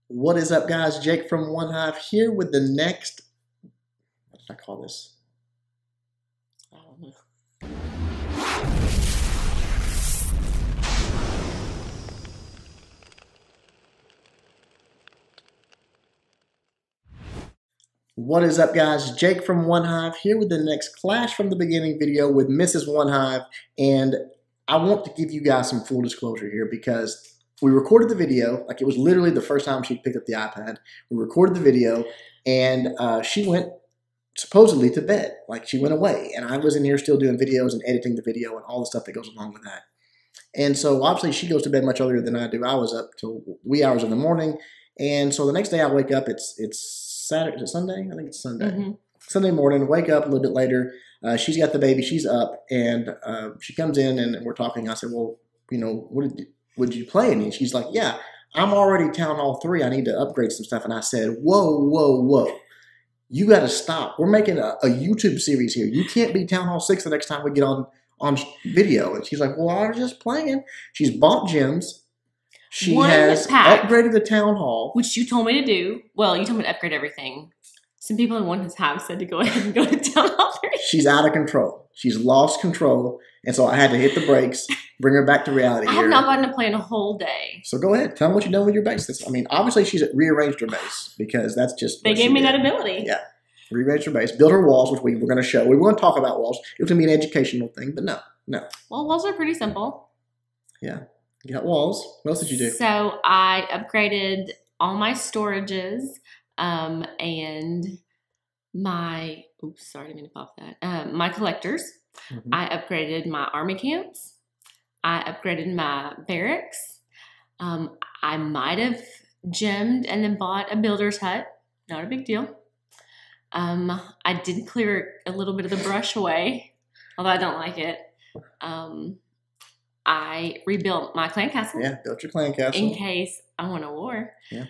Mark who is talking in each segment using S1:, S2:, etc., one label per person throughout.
S1: What is up, guys? Jake from OneHive here with the next, what did I call this? I don't know. What is up, guys? Jake from OneHive here with the next Clash from the Beginning video with Mrs. OneHive. And I want to give you guys some full disclosure here because we recorded the video, like it was literally the first time she picked up the iPad. We recorded the video and she went supposedly to bed, like she went away. And I was in here still doing videos and editing the video and all the stuff that goes along with that. And so obviously she goes to bed much earlier than I do. I was up till wee hours in the morning. And so the next day I wake up, it's Saturday, is it Sunday? I think it's Sunday. Mm-hmm. Sunday morning, wake up a little bit later. She's got the baby, she's up, and she comes in and we're talking. I said, well, you know, what did you play? And she's like, yeah, I'm already Town Hall 3. I need to upgrade some stuff. And I said, whoa, whoa, whoa. You got to stop. We're making a YouTube series here. You can't be Town Hall 6 the next time we get on video. And she's like, well, I was just playing. She's bought gems. She has upgraded the Town Hall.
S2: Which you told me to do. Well, you told me to upgrade everything. Some people in OneHive said to go ahead and go to Town Hall 3.
S1: She's out of control. She's lost control. And so I had to hit the brakes, bring her back to reality here.
S2: I have not gotten to play in a whole day.
S1: So go ahead. Tell them what you've done with your base. I mean, obviously she's rearranged her base because that's just
S2: They gave me that ability.
S1: Yeah. Rearranged her base. Built her walls, which we were going to show. We were going to talk about walls. It was going to be an educational thing, but no.
S2: Well, walls are pretty simple.
S1: Yeah. You got walls. What else did you do?
S2: So I upgraded all my storages and my, oops, sorry, I didn't mean to pop that. My collectors. Mm-hmm. I upgraded my army camps. I upgraded my barracks. I might have gemmed and then bought a builder's hut. Not a big deal. I did clear a little bit of the brush away, although I don't like it. I rebuilt my clan castle.
S1: Yeah, built your clan castle.
S2: In case I won a war.
S1: Yeah.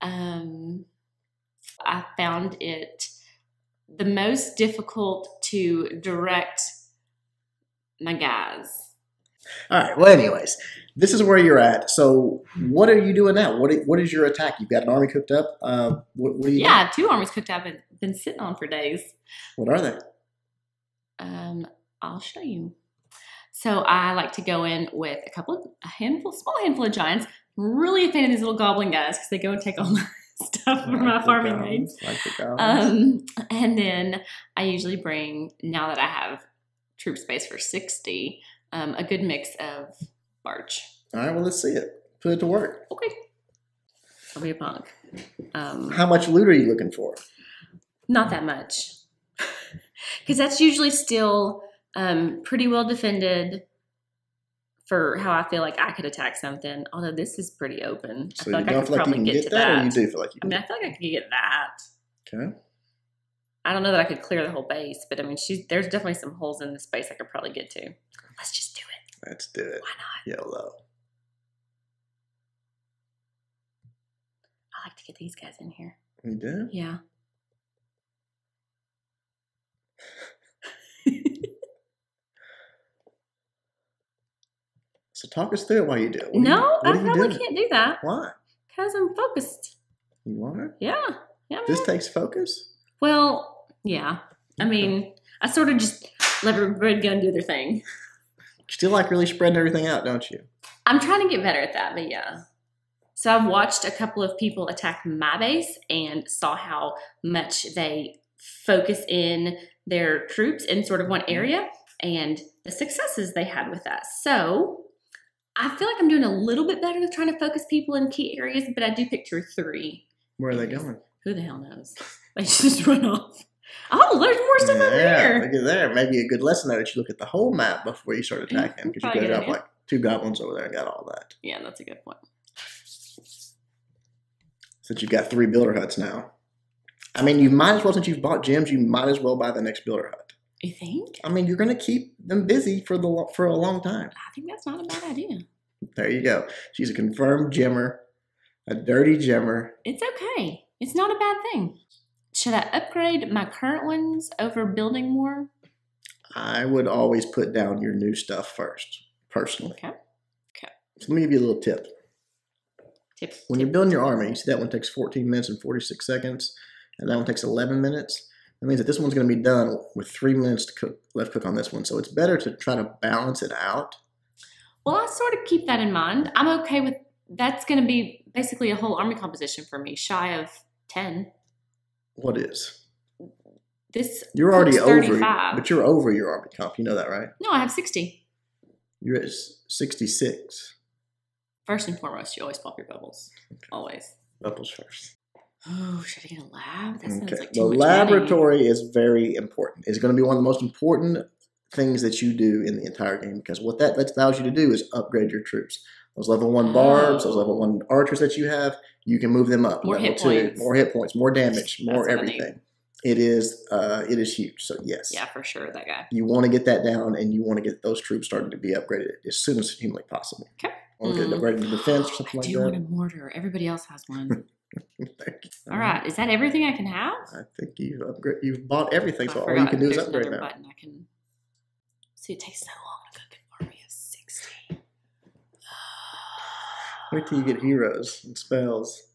S2: I found it the most difficult to direct my guys.
S1: All right. Well, anyways, this is where you're at. So what are you doing now? What is your attack? You've got an army cooked up. What are you doing?
S2: I have 2 armies cooked up and been sitting on for days.
S1: What are they?
S2: I'll show you. So I like to go in with small handful of giants. I'm really a fan of these little goblin guys because they go and take all my stuff from my farming raids. And then I usually bring, now that I have troop space for 60, a good mix of barge.
S1: All right, well, let's see it. Put it to work.
S2: Okay. I'll be a punk.
S1: How much loot are you looking for?
S2: Not that much. Because that's usually still pretty well defended for how I feel like I could attack something. Although this is pretty open.
S1: So
S2: I feel like I could probably get to that.
S1: Or you do feel like you can?
S2: I mean, I feel like I could get that.
S1: Okay.
S2: I don't know that I could clear the whole base, but I mean, there's definitely some holes in the space I could probably get to. Let's just do it.
S1: Let's do it.
S2: Why not?
S1: YOLO.
S2: I like to get these guys in here.
S1: You do?
S2: Yeah.
S1: So talk us through it while you do it.
S2: No, I probably can't do that.
S1: Why?
S2: Because I'm focused.
S1: You are?
S2: Yeah. Yeah.
S1: This takes focus?
S2: Well, yeah. I mean, I sort of just let everybody go and do their thing.
S1: You still like really spreading everything out, don't you?
S2: I'm trying to get better at that, but yeah. So I've watched a couple of people attack my base and saw how much they focus in their troops in sort of one area and the successes they had with that. So I feel like I'm doing a little bit better with trying to focus people in key areas, but I do pick 2 or 3.
S1: Where are they going?
S2: Who the hell knows? They just run off. Oh, there's more stuff over here.
S1: Look at there. Maybe a good lesson there that you look at the whole map before you start attacking. Because you could have like 2 goblins over there and got all that.
S2: Yeah, that's a good point.
S1: Since you've got 3 builder huts now. I mean, you might as well, since you've bought gems, you might as well buy the next builder hut.
S2: You think?
S1: I mean, you're going to keep them busy for a long time.
S2: I think that's not a bad idea.
S1: There you go. She's a confirmed gemmer, a dirty gemmer.
S2: It's okay. It's not a bad thing. Should I upgrade my current ones over building more?
S1: I would always put down your new stuff first, personally.
S2: Okay.
S1: So let me give you a little tip. When you're building your army, you see that one takes 14 minutes and 46 seconds, and that one takes 11 minutes. That means that this one's going to be done with 3 minutes to cook, left cook on this one. So it's better to try to balance it out.
S2: Well, I sort of keep that in mind. I'm okay with that's going to be basically a whole army composition for me, shy of 10.
S1: What is?
S2: This
S1: you're already over,
S2: 35.
S1: but you're over your army comp. You know that, right?
S2: No, I have 60.
S1: You're at 66.
S2: First and foremost, you always pop your bubbles. Okay. Always.
S1: Bubbles first.
S2: Oh, should I get a lab? That sounds like
S1: the
S2: too much
S1: laboratory
S2: money.
S1: is very important. It's going to be one of the most important things that you do in the entire game, because what that allows you to do is upgrade your troops. Those level 1 barbs, those level 1 archers that you have, you can move them up.
S2: More
S1: level
S2: hit
S1: 2,
S2: points.
S1: more hit points, more damage, more everything. It is huge. So yes.
S2: Yeah, for sure, that guy.
S1: You want to get that down, and you want to get those troops starting to be upgraded as soon as humanly possible.
S2: Okay.
S1: Want to get upgraded to defense or something like that.
S2: I do want a mortar. Everybody else has one. All right. Is that everything I can have?
S1: I think you've bought everything, so all you can do is upgrade now.
S2: Button I can... See, it takes so long to cook an army of 60.
S1: Wait till you get heroes and spells.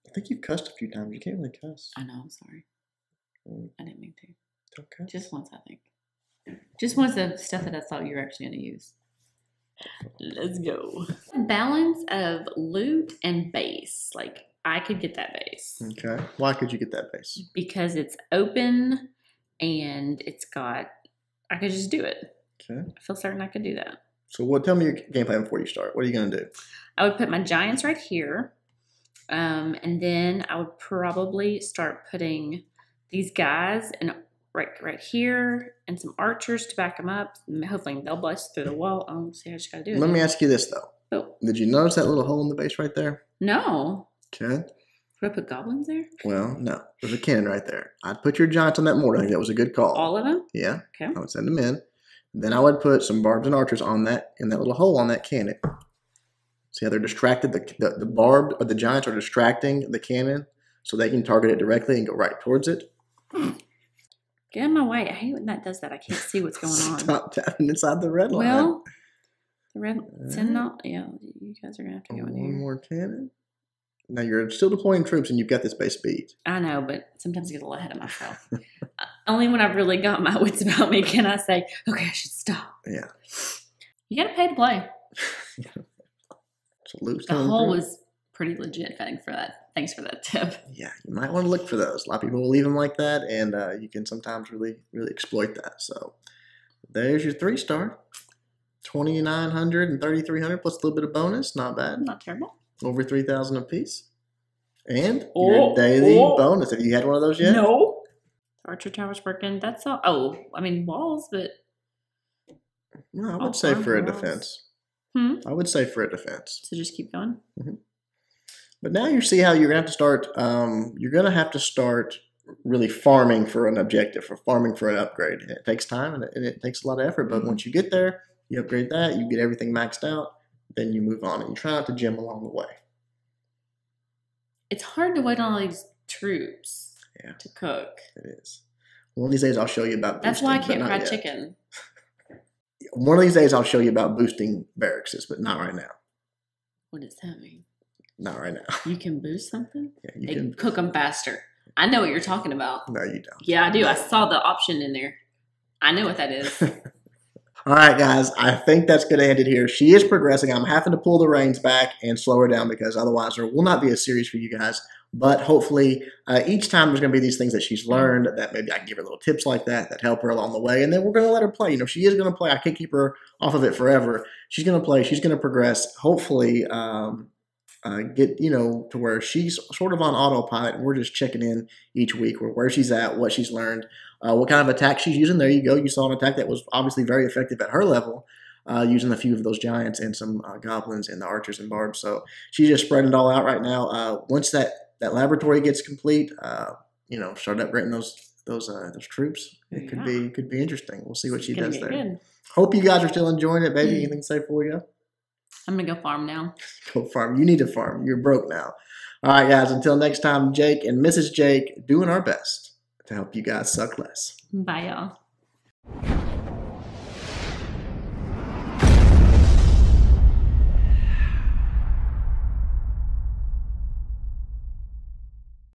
S1: I think you've cussed a few times. You can't really cuss.
S2: I know. I'm sorry. I didn't mean to.
S1: Okay.
S2: Just once, I think. Just once the stuff that I thought you were actually going to use. Let's go. Balance of loot and base. Like, I could get that base.
S1: Okay. Why could you get that base?
S2: Because it's open and it's got... I could just do it.
S1: Okay.
S2: I feel certain I could do that.
S1: So tell me your game plan before you start. What are you going to do?
S2: I would put my giants right here. And then I would probably start putting these guys in right here and some archers to back them up. Hopefully they'll bust through the wall. Oh, see, I just got to do it.
S1: Let me ask you this, though.
S2: Oh.
S1: Did you notice that little hole in the base right there?
S2: No.
S1: Okay.
S2: Would I put goblins there?
S1: Well, no. There's a cannon right there. I'd put your giants on that mortar. I think that was a good call.
S2: All of them?
S1: Yeah.
S2: Okay.
S1: I would send them in. Then I would put some barbs and archers on that, in that little hole on that cannon. See how they're distracted? The giants are distracting the cannon so they can target it directly and go right towards it.
S2: Get out of my way. I hate when that does that. I can't see what's going on.
S1: Stop tapping inside the red line.
S2: Well, the red sentinel. Yeah, you guys are going to have to go in here.
S1: One more cannon. Now you're still deploying troops and you've got this base beat.
S2: I know, but sometimes I get a little ahead of myself. Only when I've really got my wits about me can I say, okay, I should stop.
S1: Yeah.
S2: You got to pay to play.
S1: The
S2: hole was pretty legit. Thanks for that tip.
S1: Yeah, you might want to look for those. A lot of people will leave them like that, and you can sometimes really, really exploit that. So there's your 3-star. 2,900 and 3,300 plus a little bit of bonus. Not bad.
S2: Not terrible.
S1: Over 3,000 apiece. And your daily bonus. Have you had one of those yet?
S2: No. Archer towers working. That's all. Oh, I mean walls, but.
S1: No, I would say for a defense. I would say for a defense.
S2: So just keep going.
S1: But now you see how you're going to have to start. You're going to have to start really farming for an objective, for farming for an upgrade. It takes time and it takes a lot of effort. But once you get there, you upgrade that, you get everything maxed out, then you move on and you try not to gym along the way.
S2: It's hard to wait on all these troops to cook.
S1: It is. One of these days I'll show you about boosting.
S2: That's why I can't fry chicken.
S1: One of these days I'll show you about boosting barracks, but not right now.
S2: What does that mean?
S1: Not right now.
S2: You can boost something?
S1: Yeah, you
S2: can cook them faster. I know what you're talking about.
S1: No, you don't.
S2: Yeah, I do. I saw the option in there. I know what that is.
S1: All right, guys. I think that's going to end it here. She is progressing. I'm having to pull the reins back and slow her down because otherwise there will not be a series for you guys. But hopefully each time there's going to be these things that she's learned that maybe I can give her little tips like that help her along the way. And then we're going to let her play. You know, she is going to play. I can't keep her off of it forever. She's going to play. She's going to progress. Hopefully get, to where she's sort of on autopilot and we're just checking in each week where she's at, what she's learned, what kind of attack she's using. There you go. You saw an attack that was obviously very effective at her level, using a few of those giants and some goblins and the archers and barbs. So she's just spreading it all out right now. Once that laboratory gets complete, start upgrading those troops. It could be interesting. We'll see what she does there. Good. Hope you guys are still enjoying it, baby. Anything to say before we go?
S2: I'm going to go farm now.
S1: Go farm. You need to farm. You're broke now. All right, guys. Until next time, Jake and Mrs. Jake doing our best to help you guys suck less.
S2: Bye, y'all.